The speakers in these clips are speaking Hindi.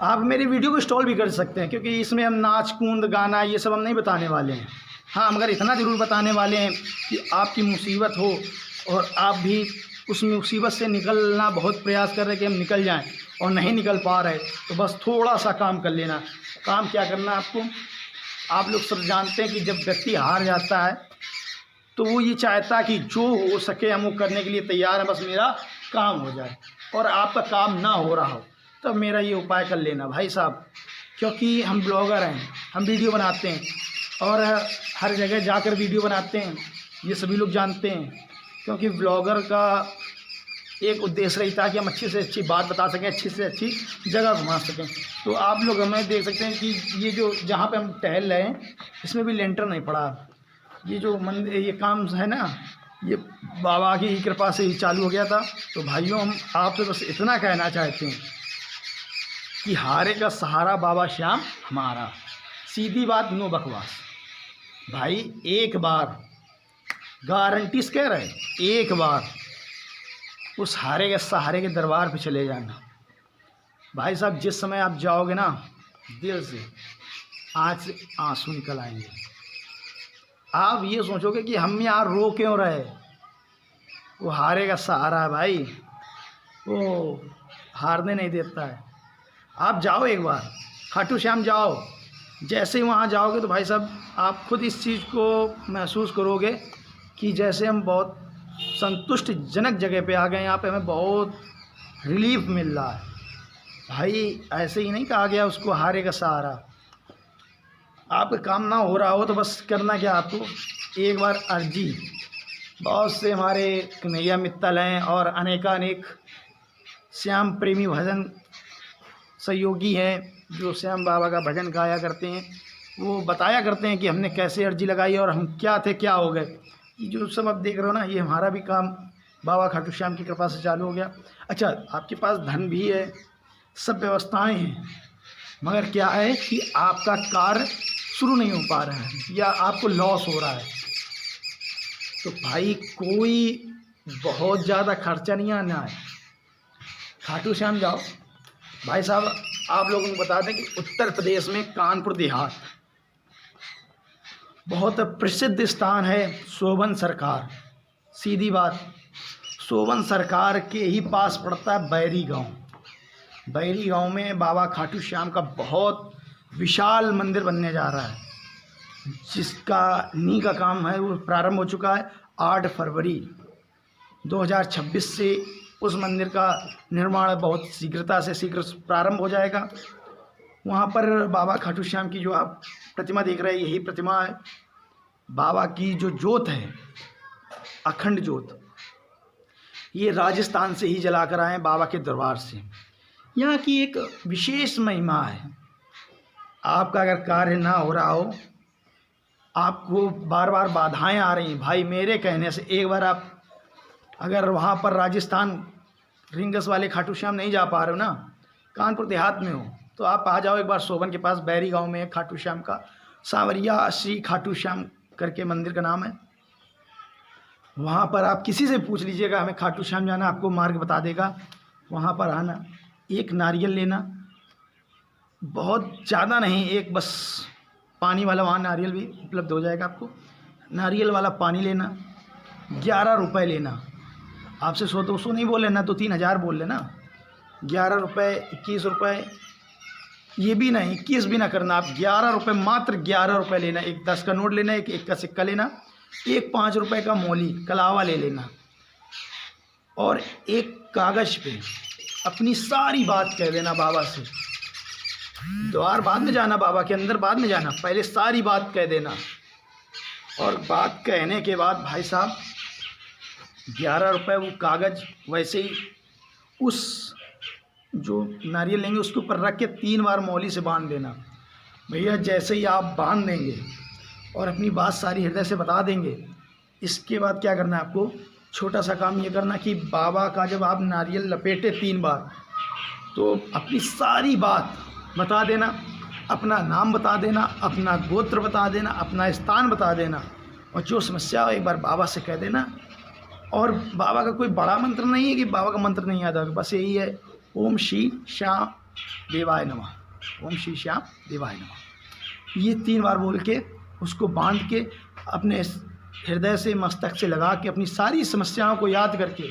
आप मेरी वीडियो को इंस्टॉल भी कर सकते हैं, क्योंकि इसमें हम नाच कूद गाना ये सब हम नहीं बताने वाले हैं। हाँ, मगर इतना ज़रूर बताने वाले हैं कि आपकी मुसीबत हो और आप भी उस मुसीबत से निकलना बहुत प्रयास कर रहे हैं कि हम निकल जाएं और नहीं निकल पा रहे, तो बस थोड़ा सा काम कर लेना। काम क्या करना आपको, आप लोग सब जानते हैं कि जब व्यक्ति हार जाता है तो वो ये चाहता है कि जो हो सके हम वो करने के लिए तैयार है, बस मेरा काम हो जाए। और आपका काम ना हो रहा हो तब मेरा ये उपाय कर लेना भाई साहब, क्योंकि हम ब्लॉगर हैं, हम वीडियो बनाते हैं और हर जगह जाकर वीडियो बनाते हैं, ये सभी लोग जानते हैं। क्योंकि ब्लॉगर का एक उद्देश्य रहता है कि हम अच्छी से अच्छी बात बता सकें, अच्छी से अच्छी जगह घुमा सकें। तो आप लोग हमें देख सकते हैं कि ये जो जहाँ पे हम टहल रहे हैं इसमें भी लेंटर नहीं पड़ा। ये जो मंदिर, ये काम है ना, ये बाबा की कृपा से ही चालू हो गया था। तो भाइयों, हम आपसे बस इतना कहना चाहते हैं कि हारे का सहारा बाबा श्याम हमारा। सीधी बात, नो बकवास भाई। एक बार गारंटी से कह रहे, एक बार उस हारे के सहारे के दरबार पे चले जाना भाई साहब। जिस समय आप जाओगे ना, दिल से आँख से आंसू निकल आएंगे। आप ये सोचोगे कि हम यहाँ रो क्यों रहे। वो हारे का सहारा है भाई, वो हारने नहीं देता है। आप जाओ एक बार, खाटू श्याम जाओ। जैसे ही वहाँ जाओगे तो भाई साहब आप खुद इस चीज़ को महसूस करोगे कि जैसे हम बहुत संतुष्टिजनक जगह पे आ गए, यहाँ पे हमें बहुत रिलीफ मिल रहा है भाई। ऐसे ही नहीं कहा गया उसको हारे का सहारा। आपका काम ना हो रहा हो तो बस करना क्या आपको, एक बार अर्जी। बहुत से हमारे कन्हैया मित्तल हैं और अनेकानेक श्याम प्रेमी भजन सहयोगी हैं जो श्याम बाबा का भजन गाया करते हैं। वो बताया करते हैं कि हमने कैसे अर्जी लगाई और हम क्या थे क्या हो गए। ये जो सब आप देख रहे हो ना, ये हमारा भी काम बाबा खाटू श्याम की कृपा से चालू हो गया। अच्छा, आपके पास धन भी है, सब व्यवस्थाएं हैं, मगर क्या है कि आपका कार्य शुरू नहीं हो पा रहा है या आपको लॉस हो रहा है। तो भाई कोई बहुत ज़्यादा खर्चा नहीं आना है, खाटू श्याम जाओ भाई साहब। आप लोगों को बता दें कि उत्तर प्रदेश में कानपुर देहात बहुत प्रसिद्ध स्थान है, सोबन सरकार। सीधी बात, सोबन सरकार के ही पास पड़ता है बैरी गांव। बैरी गांव में बाबा खाटू श्याम का बहुत विशाल मंदिर बनने जा रहा है, जिसका नींव का काम है वो प्रारंभ हो चुका है। 8 फरवरी 2026 से उस मंदिर का निर्माण बहुत शीघ्रता से शीघ्र प्रारंभ हो जाएगा। वहाँ पर बाबा खाटू श्याम की जो आप प्रतिमा देख रहे हैं, यही प्रतिमा है। बाबा की जो जोत है, अखंड जोत, ये राजस्थान से ही जला कर आए बाबा के दरबार से। यहाँ की एक विशेष महिमा है। आपका अगर कार्य ना हो रहा हो, आपको बार बार बाधाएं आ रही हैं, भाई मेरे कहने से एक बार आप अगर वहाँ पर राजस्थान रिंगस वाले खाटू श्याम नहीं जा पा रहे हो ना, कानपुर देहात में हो, तो आप आ जाओ एक बार। सोबन के पास बैरी गांव में खाटू श्याम का सांवरिया श्री खाटू श्याम करके मंदिर का नाम है। वहाँ पर आप किसी से पूछ लीजिएगा हमें खाटू श्याम जाना, आपको मार्ग बता देगा। वहाँ पर आना, एक नारियल लेना, बहुत ज़्यादा नहीं, एक बस पानी वाला वहाँ नारियल भी उपलब्ध हो जाएगा आपको। नारियल वाला पानी लेना, 11 रुपये लेना। आपसे 100-200 नहीं बोल लेना, तो 3000 बोल लेना। 11 रुपये, 21 रुपये, ये भी नहीं, 21 भी ना करना आप। 11 रुपये, मात्र 11 रुपये लेना। एक 10 का नोट लेना, एक 1 का सिक्का लेना, एक 5 रुपये का मौली कलावा ले लेना, और एक कागज़ पे अपनी सारी बात कह देना बाबा से। द्वार बाद में जाना, बाबा के अंदर बाद में जाना, पहले सारी बात कह देना। और बात कहने के बाद भाई साहब 11 रुपये वो कागज़ वैसे ही उस जो नारियल लेंगे उसके ऊपर रख के 3 बार मौली से बांध देना। भैया जैसे ही आप बांध देंगे और अपनी बात सारी हृदय से बता देंगे, इसके बाद क्या करना है आपको, छोटा सा काम ये करना कि बाबा का जब आप नारियल लपेटे 3 बार, तो अपनी सारी बात बता देना, अपना नाम बता देना, अपना गोत्र बता देना, अपना स्थान बता देना, और जो समस्या हो एक बार बाबा से कह देना। और बाबा का कोई बड़ा मंत्र नहीं है कि बाबा का मंत्र नहीं याद होगा, बस यही है, ओम श्री श्याम देवाय नमः, ओम श्री श्याम देवाय नमः। ये 3 बार बोल के उसको बांध के अपने हृदय से, मस्तक से लगा के अपनी सारी समस्याओं को याद करके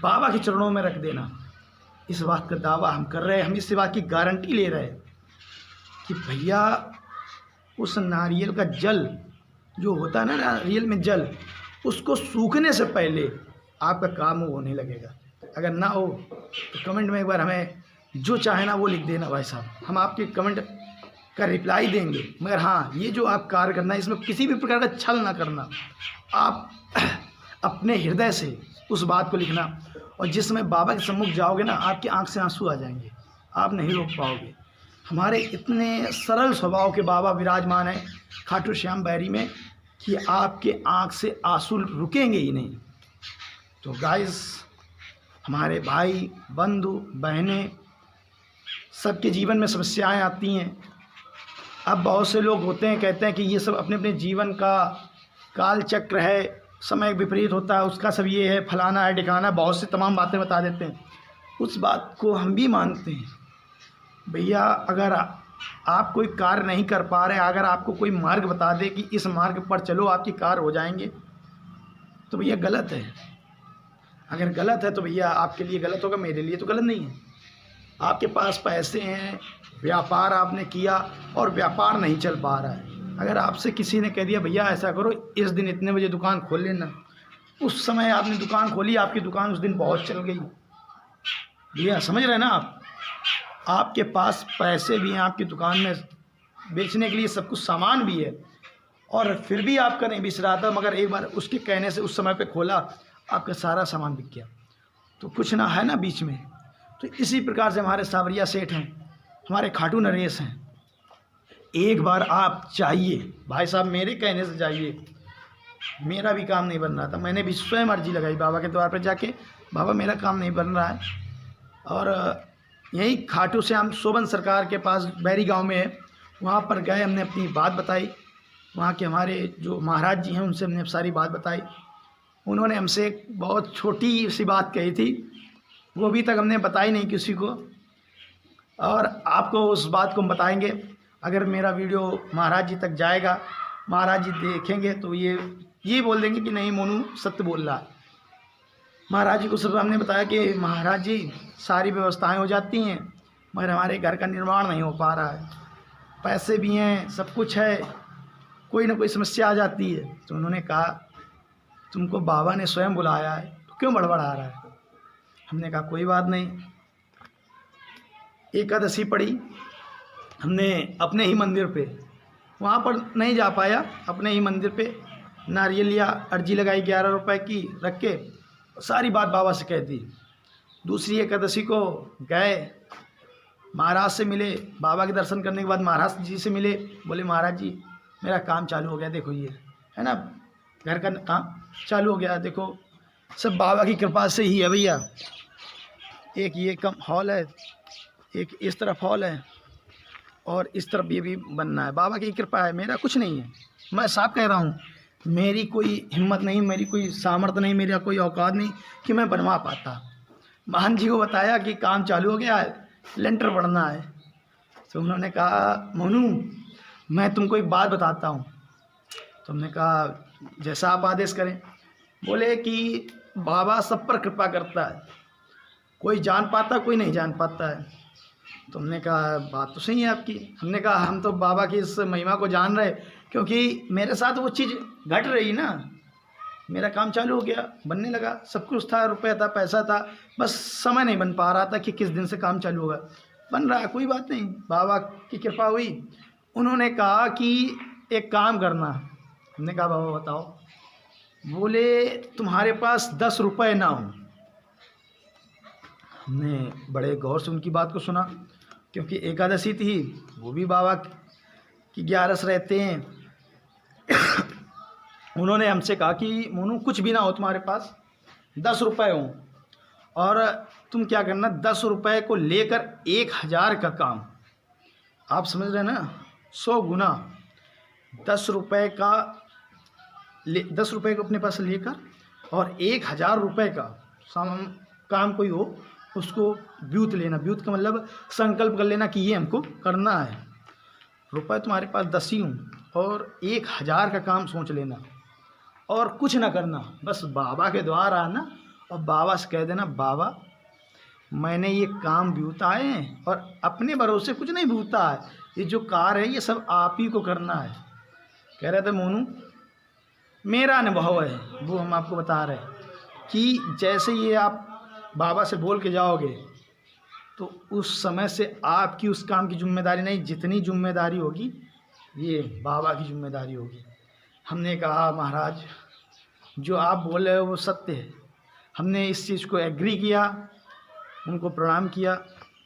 बाबा के चरणों में रख देना। इस बात का दावा हम कर रहे हैं, हम इस बात की गारंटी ले रहे हैं कि भैया उस नारियल का जल जो होता है ना, नारियल में जल, उसको सूखने से पहले आपका काम होने लगेगा। अगर ना हो तो कमेंट में एक बार हमें जो चाहे ना वो लिख देना भाई साहब, हम आपके कमेंट का रिप्लाई देंगे। मगर हाँ, ये जो आप कार्य करना है इसमें किसी भी प्रकार का छल ना करना, आप अपने हृदय से उस बात को लिखना। और जिस समय बाबा के सम्मुख जाओगे ना, आपकी आंख से आंसू आ जाएंगे, आप नहीं रोक पाओगे। हमारे इतने सरल स्वभाव के बाबा विराजमान हैं खाटू श्याम बैरी में कि आपके आंख से आंसू रुकेंगे ही नहीं। तो गाइस, हमारे भाई बंधु बहनें सबके जीवन में समस्याएं आती हैं। अब बहुत से लोग होते हैं, कहते हैं कि ये सब अपने अपने जीवन का काल चक्र है, समय विपरीत होता है, उसका सब ये है, फलाना है, ठिकाना, बहुत से तमाम बातें बता देते हैं। उस बात को हम भी मानते हैं भैया। अगर आप कोई कार्य नहीं कर पा रहे, अगर आपको कोई मार्ग बता दे कि इस मार्ग पर चलो आपकी कार्य हो जाएंगे, तो भैया गलत है। अगर गलत है तो भैया आपके लिए गलत होगा, मेरे लिए तो गलत नहीं है। आपके पास पैसे हैं, व्यापार आपने किया और व्यापार नहीं चल पा रहा है। अगर आपसे किसी ने कह दिया भैया ऐसा करो, इस दिन इतने बजे दुकान खोल लेना, उस समय आपने दुकान खोली, आपकी दुकान उस दिन बहुत चल गई। भैया समझ रहे हैं ना आप, आपके पास पैसे भी हैं, आपकी दुकान में बेचने के लिए सब कुछ सामान भी है, और फिर भी आपका नहीं बिच रहा था, मगर एक बार उसके कहने से उस समय पे खोला, आपका सारा सामान बिक गया। तो कुछ ना है ना बीच में। तो इसी प्रकार से हमारे सावरिया सेठ हैं, हमारे खाटू नरेश हैं। एक बार आप चाहिए भाई साहब, मेरे कहने से जाइए। मेरा भी काम नहीं बन रहा था, मैंने भी स्वयं अर्जी लगाई बाबा के द्वार पर जाके, बाबा मेरा काम नहीं बन रहा है। और यही खाटू श्याम शोभन सरकार के पास बैरी गांव में है, वहाँ पर गए, हमने अपनी बात बताई। वहाँ के हमारे जो महाराज जी हैं उनसे हमने सारी बात बताई। उन्होंने हमसे एक बहुत छोटी सी बात कही थी, वो अभी तक हमने बताई नहीं किसी को, और आपको उस बात को हम बताएंगे। अगर मेरा वीडियो महाराज जी तक जाएगा, महाराज जी देखेंगे तो ये बोल देंगे कि नहीं मोनू सत्य बोल रहा है। महाराज जी को सब हमने बताया कि महाराज जी सारी व्यवस्थाएं हो जाती हैं, मगर हमारे घर का निर्माण नहीं हो पा रहा है, पैसे भी हैं, सब कुछ है, कोई ना कोई समस्या आ जाती है। तो उन्होंने कहा तुमको बाबा ने स्वयं बुलाया है, तो क्यों बड़बड़ा रहा है। हमने कहा कोई बात नहीं। एकादशी पड़ी, हमने अपने ही मंदिर पे, वहाँ पर नहीं जा पाया, अपने ही मंदिर पे नारियल लिया, अर्जी लगाई 11 रुपए की रख के, सारी बात बाबा से कह दी। दूसरी एकादशी को गए, महाराज से मिले, बाबा के दर्शन करने के बाद महाराज जी से मिले। बोले महाराज जी मेरा काम चालू हो गया, देखो ये है ना, घर का काम चालू हो गया, देखो सब बाबा की कृपा से ही है भैया। एक ये कम हॉल है, एक इस तरफ हॉल है, और इस तरफ ये भी बनना है, बाबा की कृपा है, मेरा कुछ नहीं है। मैं साफ कह रहा हूँ, मेरी कोई हिम्मत नहीं, मेरी कोई सामर्थ्य नहीं, मेरा कोई औकात नहीं कि मैं बनवा पाता। महान जी को बताया कि काम चालू हो गया है, लेंटर बढ़ना है। तो उन्होंने कहा मोनू मैं तुमको एक बात बताता हूँ। तो हमने कहा जैसा आप आदेश करें। बोले कि बाबा सब पर कृपा करता है, कोई जान पाता कोई नहीं जान पाता है। तो हमने कहा बात तो सही है आपकी। हमने कहा हम तो बाबा की इस महिमा को जान रहे, क्योंकि मेरे साथ वो चीज़ घट रही ना, मेरा काम चालू हो गया, बनने लगा, सब कुछ था, रुपया था, पैसा था, बस समय नहीं बन पा रहा था कि किस दिन से काम चालू होगा। बन रहा है, कोई बात नहीं, बाबा की कृपा हुई। उन्होंने कहा कि एक काम करना। हमने कहा बाबा बताओ। बोले तुम्हारे पास 10 रुपये ना हो। हमने बड़े गौर से उनकी बात को सुना, क्योंकि एकादशी थी, वो भी बाबा की 11 रहते हैं। उन्होंने हमसे कहा कि मोनू कुछ भी ना हो तुम्हारे पास, 10 रुपये हो, और तुम क्या करना 10 रुपये को लेकर 1000 का काम, आप समझ रहे हैं ना, 100 गुना 10 रुपये का 10 रुपये को अपने पास लेकर और 1000 रुपये का काम कोई हो उसको ब्यूत लेना। ब्यूत का मतलब संकल्प कर लेना कि ये हमको करना है। रुपए तुम्हारे पास 10 ही हूँ और 1000 का काम सोच लेना और कुछ ना करना, बस बाबा के द्वार आना और बाबा से कह देना, बाबा मैंने ये काम ब्यूता है और अपने भरोसे कुछ नहीं ब्यूता है, ये जो कार्य है ये सब आप ही को करना है। कह रहे थे मोनू मेरा अनुभव है वो हम आपको बता रहे हैं कि जैसे ये आप बाबा से बोल के जाओगे तो उस समय से आपकी उस काम की जिम्मेदारी नहीं, जितनी जिम्मेदारी होगी ये बाबा की जिम्मेदारी होगी। हमने कहा महाराज जो आप बोल रहे हो वो सत्य है। हमने इस चीज़ को एग्री किया, उनको प्रणाम किया,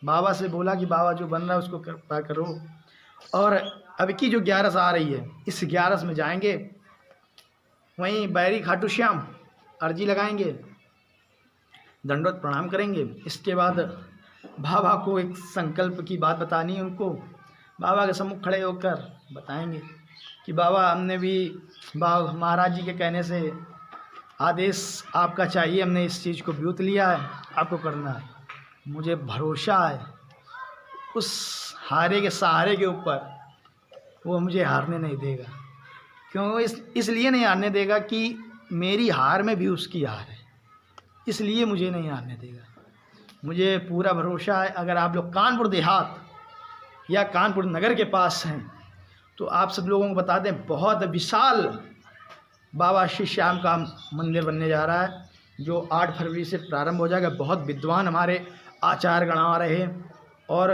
बाबा से बोला कि बाबा जो बन रहा है उसको कृपा करो। और अब की जो 11 आ रही है इस 11 में जाएंगे, वहीं बैरी खाटू श्याम अर्जी लगाएंगे, दंडवत प्रणाम करेंगे। इसके बाद बाबा को एक संकल्प की बात बतानी है उनको, बाबा के सम्मुख खड़े होकर बताएंगे कि बाबा हमने भी बाबा महाराज जी के कहने से आदेश आपका चाहिए, हमने इस चीज़ को ब्यूत लिया है, आपको करना है। मुझे भरोसा है उस हारे के सहारे के ऊपर वो मुझे हारने नहीं देगा। क्यों? इसलिए नहीं हारने देगा कि मेरी हार में भी उसकी हार है, इसलिए मुझे नहीं हारने देगा। मुझे पूरा भरोसा है। अगर आप लोग कानपुर देहात या कानपुर नगर के पास हैं तो आप सब लोगों को बता दें, बहुत विशाल बाबा श्री श्याम का मंदिर बनने जा रहा है, जो 8 फरवरी से प्रारंभ हो जाएगा। बहुत विद्वान हमारे आचार्यगण आ रहे हैं और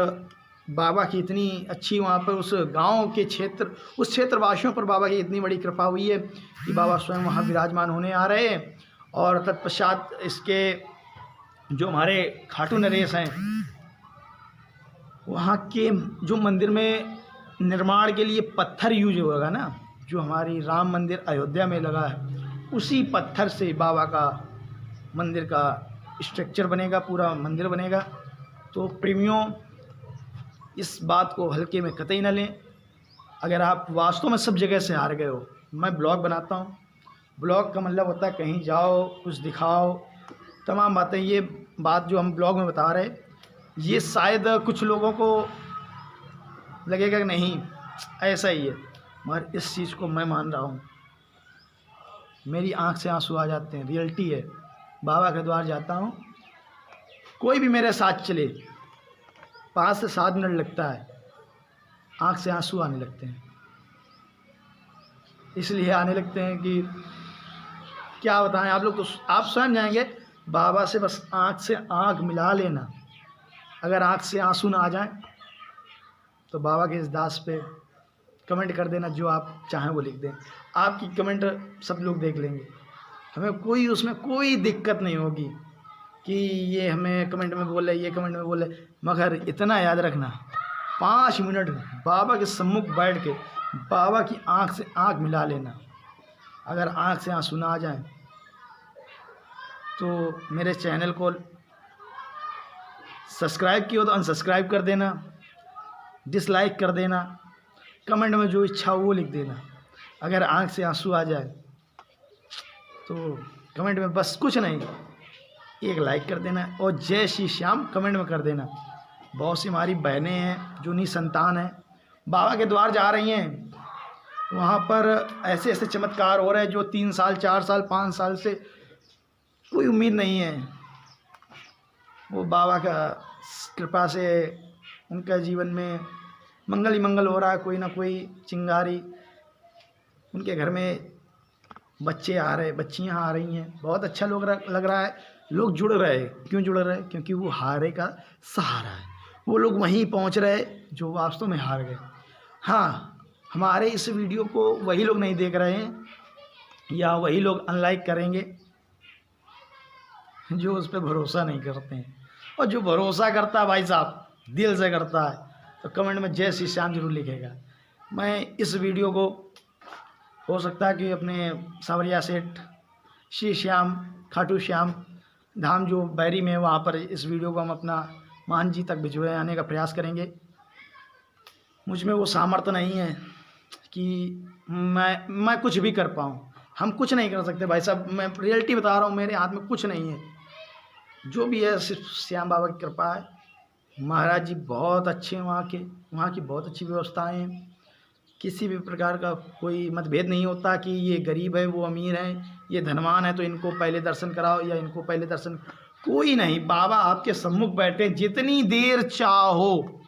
बाबा की इतनी अच्छी वहाँ पर उस गांव के क्षेत्र, उस क्षेत्रवासियों पर बाबा की इतनी बड़ी कृपा हुई है कि बाबा स्वयं वहाँ विराजमान होने आ रहे हैं। और तत्पश्चात इसके जो हमारे खाटू नरेश हैं, वहाँ के जो मंदिर में निर्माण के लिए पत्थर यूज होगा ना, जो हमारी राम मंदिर अयोध्या में लगा है, उसी पत्थर से बाबा का मंदिर का स्ट्रक्चर बनेगा, पूरा मंदिर बनेगा। तो प्रेमियों इस बात को हल्के में कतई न लें। अगर आप वास्तव में सब जगह से हार गए हो, मैं ब्लॉग बनाता हूँ, ब्लॉग का मतलब होता है कहीं जाओ, कुछ दिखाओ, तमाम बातें। ये बात जो हम ब्लॉग में बता रहे, ये शायद कुछ लोगों को लगेगा कि नहीं ऐसा ही है, मगर इस चीज़ को मैं मान रहा हूँ। मेरी आंख से आंसू आ जाते हैं, रियलिटी है। बाबा के द्वार जाता हूँ, कोई भी मेरे साथ चले, 5 से 7 मिनट लगता है, आंख से आंसू आने लगते हैं। इसलिए आने लगते हैं कि क्या बताएं, आप लोग तो आप स्वयं जाएंगे बाबा से, बस आंख से आंख मिला लेना। अगर आंख से आंसू ना आ जाए तो बाबा के इस दास पे कमेंट कर देना, जो आप चाहें वो लिख दें। आपकी कमेंट सब लोग देख लेंगे, हमें कोई उसमें कोई दिक्कत नहीं होगी कि ये हमें कमेंट में बोले, ये कमेंट में बोले। मगर इतना याद रखना, 5 मिनट बाबा के सम्मुख बैठ के बाबा की आंख से आंख मिला लेना। अगर आंख से आंसू ना आ जाए तो मेरे चैनल को सब्सक्राइब किया तो अनसब्सक्राइब कर देना, डिसलाइक कर देना, कमेंट में जो इच्छा हो वो लिख देना। अगर आंख से आंसू आ जाए तो कमेंट में बस कुछ नहीं, एक लाइक कर देना और जय श्री श्याम कमेंट में कर देना। बहुत सी हमारी बहनें हैं जो निसंतान हैं, बाबा के द्वार जा रही हैं, वहाँ पर ऐसे ऐसे चमत्कार हो रहे हैं जो 3 साल 4 साल 5 साल से कोई उम्मीद नहीं है। वो बाबा का कृपा से उनका जीवन में मंगल ही मंगल हो रहा है। कोई ना कोई चिंगारी, उनके घर में बच्चे आ रहे, बच्चियाँ आ रही हैं, बहुत अच्छा लग रहा है। लोग जुड़ रहे हैं, क्यों जुड़ रहे हैं? क्योंकि वो हारे का सहारा है। वो लोग वहीं पहुंच रहे जो वास्तव में हार गए। हाँ, हमारे इस वीडियो को वही लोग नहीं देख रहे हैं या वही लोग अनलाइक करेंगे जो उस पर भरोसा नहीं करते हैं। और जो भरोसा करता है भाई साहब, दिल से करता है, तो कमेंट में जय श्री श्याम जरूर लिखेगा। मैं इस वीडियो को हो सकता है कि अपने सावरिया सेठ श्री श्याम खाटू श्याम धाम जो बैरी में, वहाँ पर इस वीडियो को हम अपना मान जी तक भिजवाए आने का प्रयास करेंगे। मुझ में वो सामर्थ्य नहीं है कि मैं कुछ भी कर पाऊँ। हम कुछ नहीं कर सकते भाई साहब, मैं रियलिटी बता रहा हूँ, मेरे हाथ में कुछ नहीं है। जो भी है सिर्फ श्याम बाबा की कृपा है। महाराज जी बहुत अच्छे हैं, वहाँ की बहुत अच्छी व्यवस्थाएं हैं। किसी भी प्रकार का कोई मतभेद नहीं होता कि ये गरीब है वो अमीर है, ये धनवान है तो इनको पहले दर्शन कराओ या इनको पहले दर्शन, कोई नहीं। बाबा आपके सम्मुख बैठे, जितनी देर चाहो,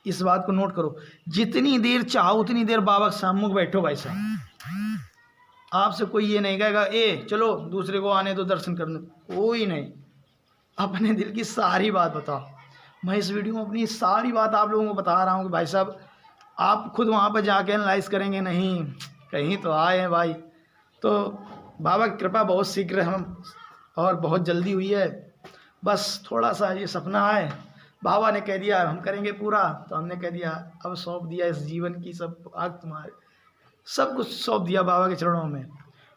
इस बात को नोट करो, जितनी देर चाहो उतनी देर बाबा के सम्मुख बैठो भाई साहब। आपसे कोई ये नहीं कहेगा ए चलो दूसरे को आने दो दर्शन करने, कोई नहीं। अपने दिल की सारी बात बताओ। मैं इस वीडियो में अपनी सारी बात आप लोगों को बता रहा हूँ कि भाई साहब आप खुद वहाँ पर जाके एनालाइज करेंगे, नहीं कहीं तो आए हैं भाई। तो बाबा की कृपा बहुत शीघ्र हम और बहुत जल्दी हुई है। बस थोड़ा सा ये सपना है, बाबा ने कह दिया हम करेंगे पूरा, तो हमने कह दिया अब सौंप दिया इस जीवन की सब आग तुम्हारे, सब कुछ सौंप दिया बाबा के चरणों में।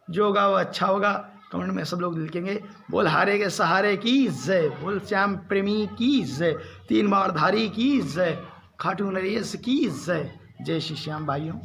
जो होगा वो अच्छा होगा। कमेंट में सब लोग लिखेंगे बोल हारे के सहारे की जय, बोल श्याम प्रेमी की जय, 3 बार धारी की जय, खाटू नरेश की जय। जय श्री श्याम भाइयों।